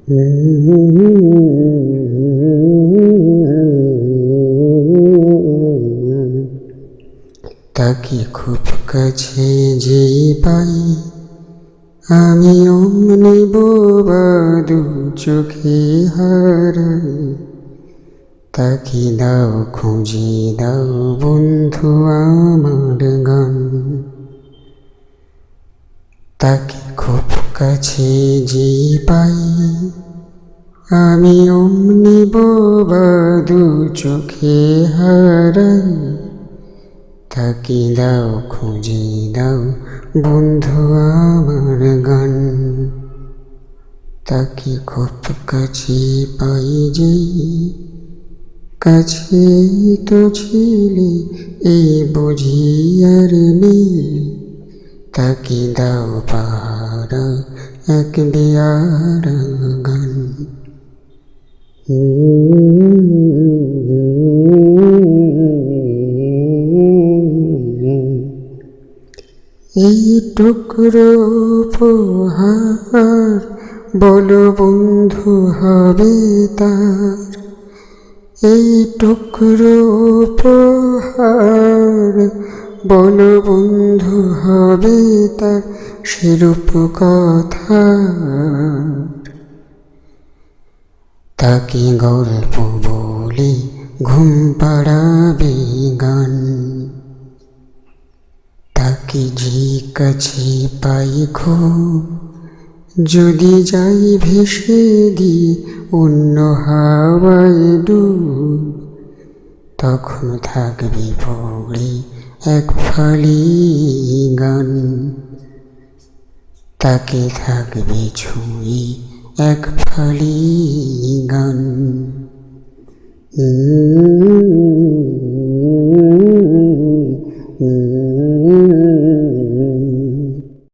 তাকে খুব কাছে যে পাই আমি অমনি বোবা দু চোখে হারাই। তাকে দাও খুঁজে দাও বন্ধু আমার গান। তাকে খুব কাছে যে পাই আমি অমনি বোবা দু চোখে হারাই। তাকে দাও খুঁজে দাও বন্ধু আমার গান। তাকে খুব কাছে পাই যে কাছে তো ছিলে এই বুঝি আর নেই। তাকে দাও পাহারা এক বেয়ারা গান। এই টুকরো উপহার বলো বন্ধু হবে তার। এই টুকরো উপহার বলো বন্ধু হবে তার সেরূপ কথা। তাকে গল্প বলে ঘুম পাড়াবে গান। তাকে যে কাছে পাই খো যদি যাই ভেসে দি অন্য হাওয়ায় ডুব। তখন থাকবে পড়ে এক ফালি গান। তাকে থাকবে ছুঁয়ে এক ফালি গান। Mm-hmm.